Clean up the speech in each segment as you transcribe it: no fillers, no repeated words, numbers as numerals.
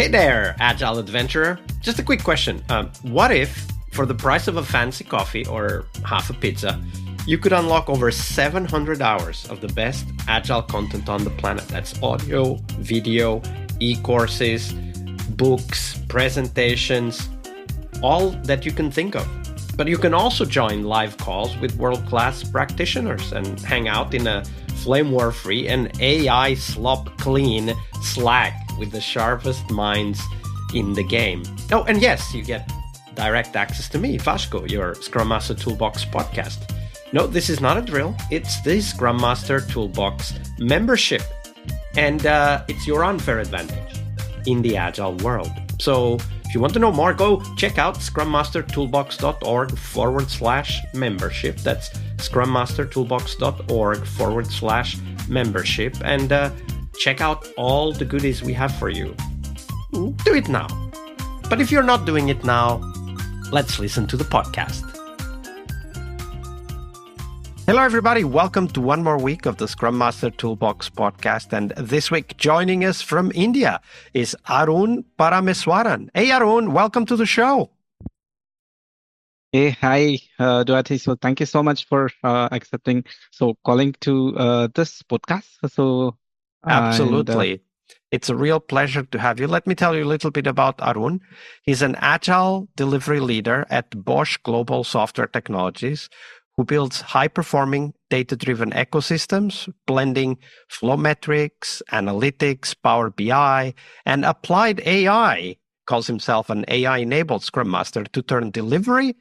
Hey there, Agile Adventurer. Just a quick question. What if, for the price of a fancy coffee or half a pizza, you could unlock over 700 hours of the best Agile content on the planet? That's audio, video, e-courses, books, presentations, all that you can think of. But you can also join live calls with world-class practitioners and hang out in a flame war-free and AI slop-clean Slack with the sharpest minds in the game. Oh, and yes, you get direct access to me, Vasco, your Scrum Master Toolbox podcast. No, this is not a drill. It's the Scrum Master Toolbox membership. And it's your unfair advantage in the Agile world. So if you want to know more, go check out scrummastertoolbox.org/membership. That's scrummastertoolbox.org/membership. And check out all the goodies we have for you. Do it now. But if you're not doing it now, let's listen to the podcast. Hello, everybody. Welcome to one more week of the Scrum Master Toolbox podcast. And this week, joining us from India is Arun Parameswaran. Hey, Arun, welcome to the show. Hey, hi, Duati. So thank you so much for accepting. So calling to this podcast. Absolutely. It's a real pleasure to have you. Let me tell you a little bit about Arun. He's an Agile delivery leader at Bosch Global Software Technologies, who builds high-performing data-driven ecosystems, blending flow metrics, analytics, Power BI, and applied AI, calls himself an AI-enabled Scrum Master, to turn delivery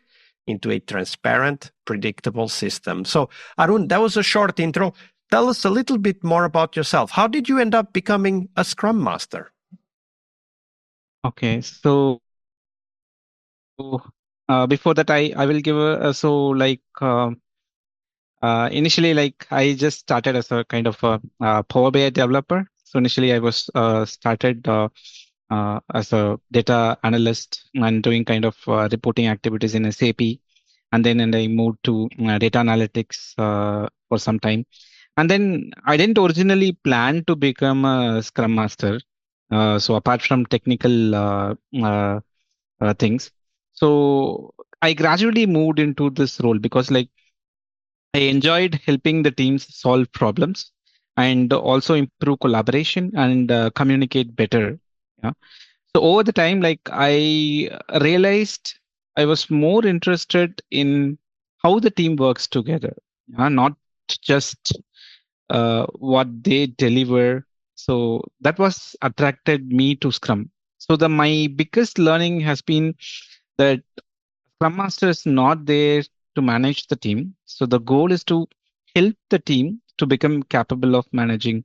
into a transparent, predictable system. So, Arun, that was a short intro. Tell us a little bit more about yourself. How did you end up becoming a Scrum Master? Okay, so before that, I will give initially, I just started as a kind of a Power BI developer. So initially, I was started as a data analyst and doing kind of reporting activities in SAP, and I moved to data analytics for some time. And then I didn't originally plan to become a Scrum Master. So apart from technical things, so I gradually moved into this role because I enjoyed helping the teams solve problems and also improve collaboration and communicate better. Yeah. So over the time, I realized I was more interested in how the team works together, not just what they deliver. So that was attracted me to Scrum. So my biggest learning has been that Scrum Master is not there to manage the team. So the goal is to help the team to become capable of managing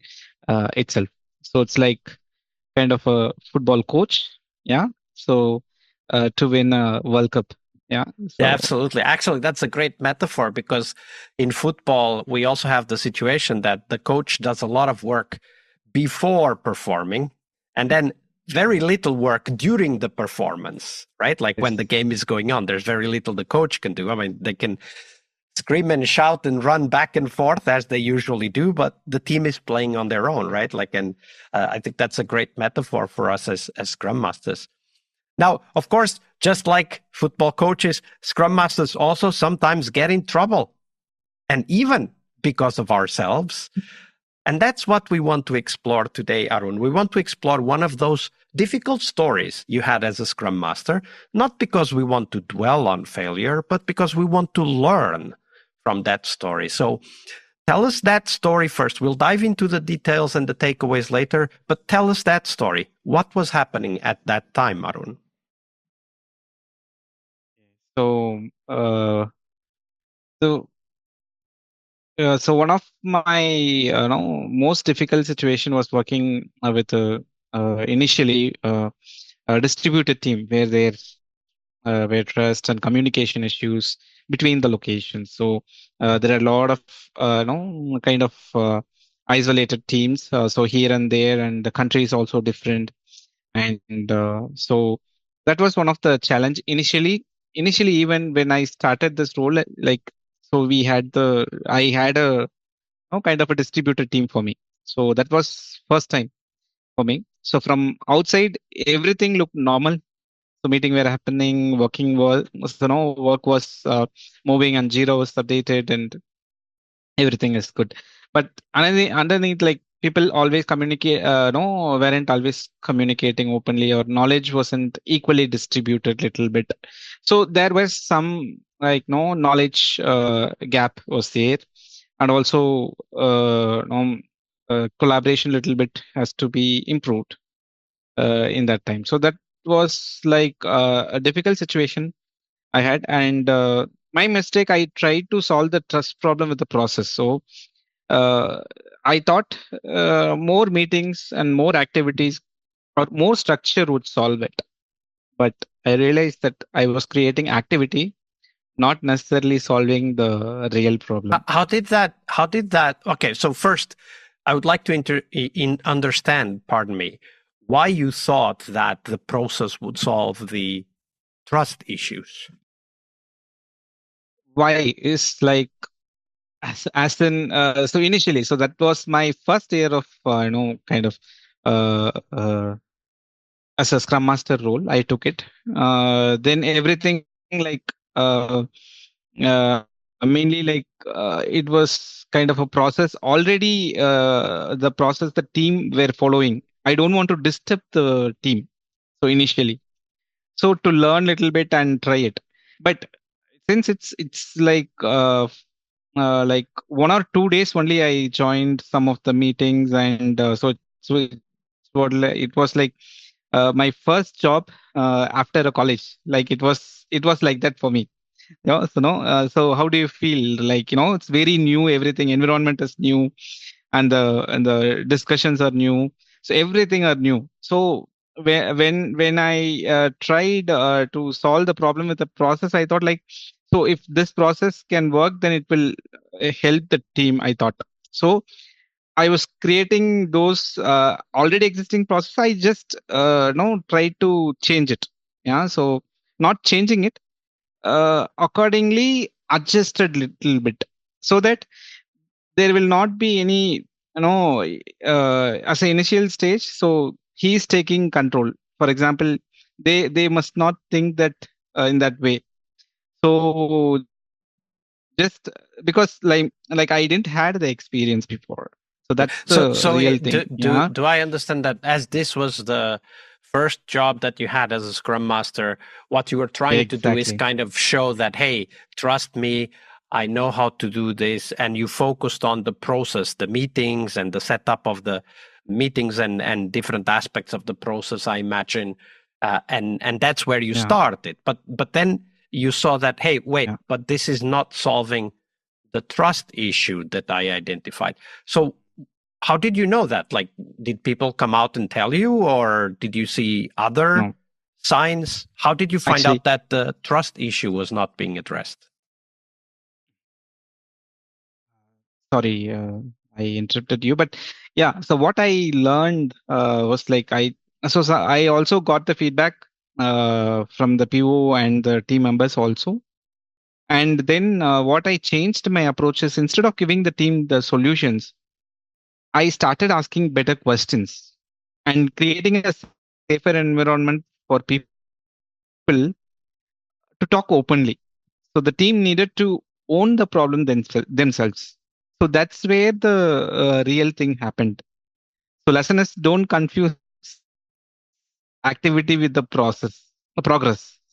itself. So it's like kind of a football coach, yeah. So to win a World Cup, yeah. Yeah, absolutely. Actually, that's a great metaphor because in football, we also have the situation that the coach does a lot of work before performing and then very little work during the performance, right? Like when the game is going on, there's very little the coach can do. I mean, they can scream and shout and run back and forth as they usually do, but the team is playing on their own, right? I think that's a great metaphor for us as Scrum Masters. Now, of course, just like football coaches, Scrum Masters also sometimes get in trouble, and even because of ourselves. And that's what we want to explore today, Arun. We want to explore one of those difficult stories you had as a Scrum Master, not because we want to dwell on failure, but because we want to learn from that story. So tell us that story first. We'll dive into the details and the takeaways later, but tell us that story. What was happening at that time, Arun? So one of my most difficult situation was working with initially a distributed team where where trust and communication issues between the locations. So there are a lot of kind of isolated teams. So here and there, and the country is also different, and so that was one of the challenge initially. Initially, even when I started this role, so I had a kind of a distributed team for me. So that was first time for me. So from outside, everything looked normal. So meeting were happening, work was moving, and Jira was updated, and everything is good. But underneath, like people always communicate, no, weren't always communicating openly, or knowledge wasn't equally distributed little bit. So there was some like no knowledge gap was there, and also collaboration little bit has to be improved in that time. So that was like a difficult situation I had, and my mistake. I tried to solve the trust problem with the process. So uh, I thought more meetings and more activities or more structure would solve it. But I realized that I was creating activity, not necessarily solving the real problem. How did that? How did that? Okay, so first, I would like to understand. Pardon me, why you thought that the process would solve the trust issues. Why is like as in so initially, so that was my first year of kind of uh, uh, as a Scrum Master role. I took it. Then everything like mainly like it was kind of a process already. The process the team were following. I don't want to disturb the team. So initially, so to learn little bit and try it, but since it's like 1 or 2 days only I joined some of the meetings, and it was like my first job after a college. Like it was like that for me. So no, so how do you feel? Like it's very new. Everything environment is new, and the discussions are new. So everything are new. So when I tried to solve the problem with the process, I thought like, so if this process can work, then it will help the team. I thought so. I was creating those already existing process. I just no try to change it. Yeah. So not changing it, accordingly adjusted little bit, so that there will not be any as an initial stage. So he is taking control. For example, they must not think that in that way. So just because like I didn't had the experience before, so that's So, the so real do thing. do Yeah, do I understand that as this was the first job that you had as a Scrum Master, what you were trying to do is exactly. kind of show that, hey, trust me, I know how to do this, and you focused on the process, the meetings, and the setup of the meetings, and different aspects of the process, I imagine, and that's where you Yeah, started. But then you saw that, hey, wait, yeah. but this is not solving the trust issue that I identified. So how did you know that? Like, did people come out and tell you, or did you see other No, signs? How did you find actually, out that the trust issue was not being addressed? sorry, I interrupted you, but yeah. So what I learned was like I also got the feedback from the PO and the team members also. And then what I changed my approach is, instead of giving the team the solutions, I started asking better questions and creating a safer environment for people to talk openly. So the team needed to own the problem themselves. So that's where the real thing happened. So lesson is, don't confuse activity with the progress.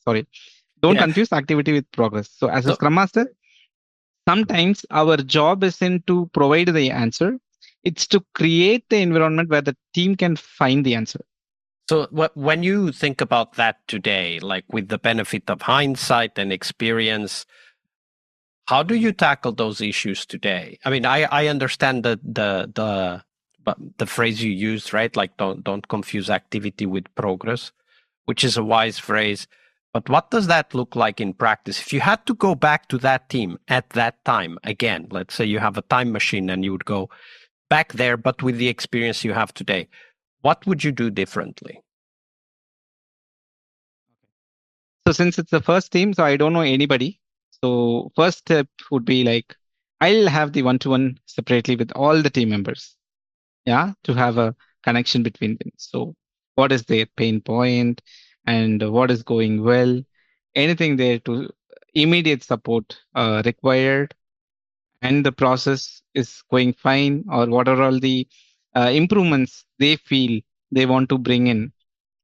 Sorry. Don't Yeah. confuse activity with progress. So as a So, Scrum Master, sometimes our job isn't to provide the answer. It's to create the environment where the team can find the answer. so when you think about that today, like with the benefit of hindsight and experience, how do you tackle those issues today? I mean, I understand but the phrase you used, right? Like, don't confuse activity with progress, which is a wise phrase. But what does that look like in practice? If you had to go back to that team at that time again, let's say you have a time machine and you would go back there, but with the experience you have today, what would you do differently? So since it's the first team, so I don't know anybody. So first step would be like, I'll have the one-to-one separately with all the team members. Yeah, to have a connection between them. So what is their pain point and what is going well, anything there to immediate support required, and the process is going fine, or what are all the improvements they feel they want to bring in,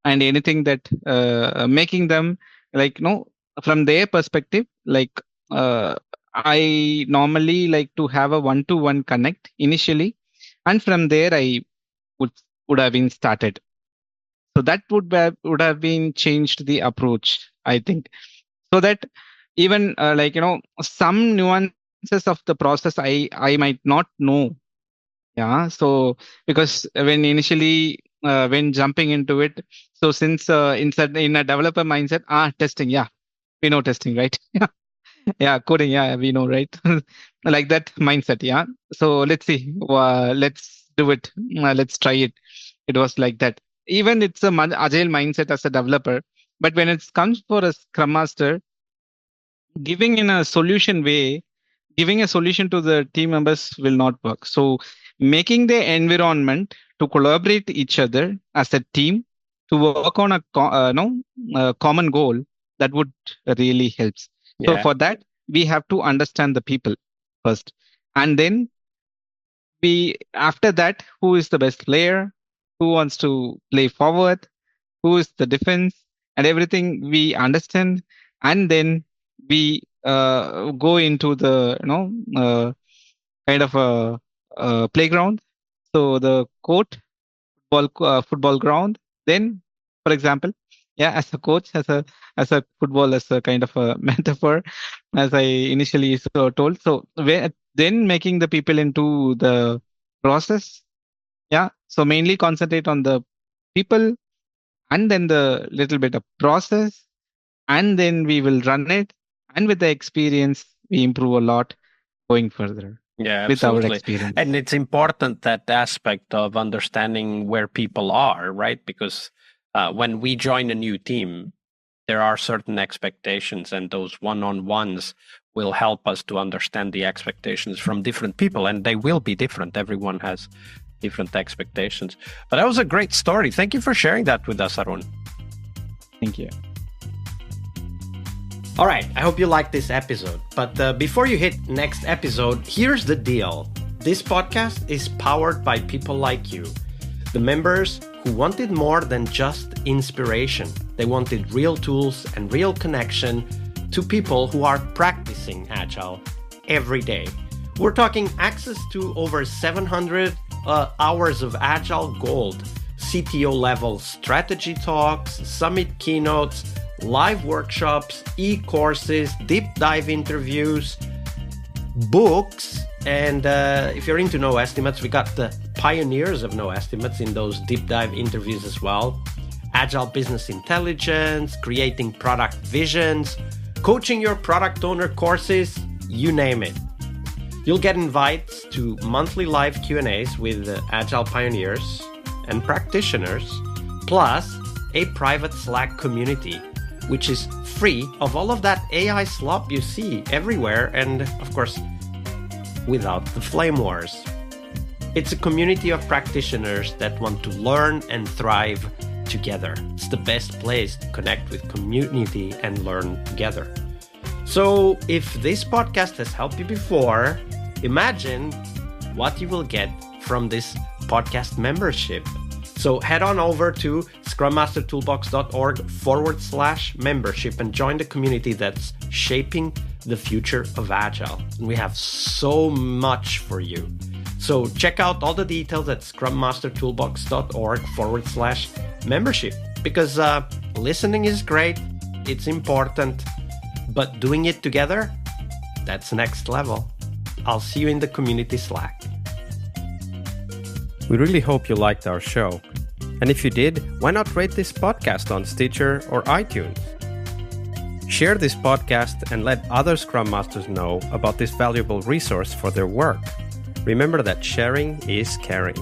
and anything that making them like from their perspective, like uh, I normally like to have a one-to-one connect initially, and from there I would would have been started. So that would have been changed the approach, I think, so that even some nuances of the process I might not know. Yeah, so because when initially when jumping into it, so since in a developer mindset, testing, yeah, we know testing, right? Yeah, coding, yeah, we know, right? Like that mindset, yeah. So let's see, let's do it, let's try it. It was like that. Even it's a agile mindset as a developer, but when it comes for a Scrum Master, giving in a solution way, giving a solution to the team members will not work. So making the environment to collaborate each other as a team to work on a no common goal, that would really helps. So Yeah. for that, we have to understand the people first, and then we after that, who is the best player, who wants to play forward, who is the defense, and everything we understand, and then we go into the kind of a playground, so the court, football ground. Then, for example, yeah, as a coach, as a football, as a kind of a metaphor, as I initially told. So then making the people into the process. Yeah, so mainly concentrate on the people, and then the little bit of process, and then we will run it. And with the experience, we improve a lot going further Yeah, with our absolutely. experience. And it's important, that aspect of understanding where people are, right? Because when we join a new team, there are certain expectations, and those one-on-ones will help us to understand the expectations from different people, and they will be different. Everyone has different expectations. But that was a great story. Thank you for sharing that with us, Arun. Thank you. All right, I hope you liked this episode. But before you hit next episode, here's the deal. This podcast is powered by people like you, the members who wanted more than just inspiration. They wanted real tools and real connection to people who are practicing Agile every day. We're talking access to over 700 hours of Agile Gold, CTO level strategy talks, summit keynotes, live workshops, e-courses, deep dive interviews, books, and if you're into no estimates, we got the pioneers of no estimates in those deep dive interviews as well. Agile business intelligence, creating product visions, coaching your product owner courses, you name it. You'll get invites to monthly live Q&As with Agile pioneers and practitioners, plus a private Slack community, which is free of all of that AI slop you see everywhere, and of course, without the flame wars. It's a community of practitioners that want to learn and thrive together. It's the best place to connect with community and learn together. So if this podcast has helped you before, imagine what you will get from this podcast membership. So head on over to scrummastertoolbox.org/membership and join the community that's shaping the future of Agile. And we have so much for you. So check out all the details at scrummastertoolbox.org/membership, because listening is great, it's important, but doing it together, that's next level. I'll see you in the community Slack. We really hope you liked our show. And if you did, why not rate this podcast on Stitcher or iTunes? Share this podcast and let other Scrum Masters know about this valuable resource for their work. Remember that sharing is caring.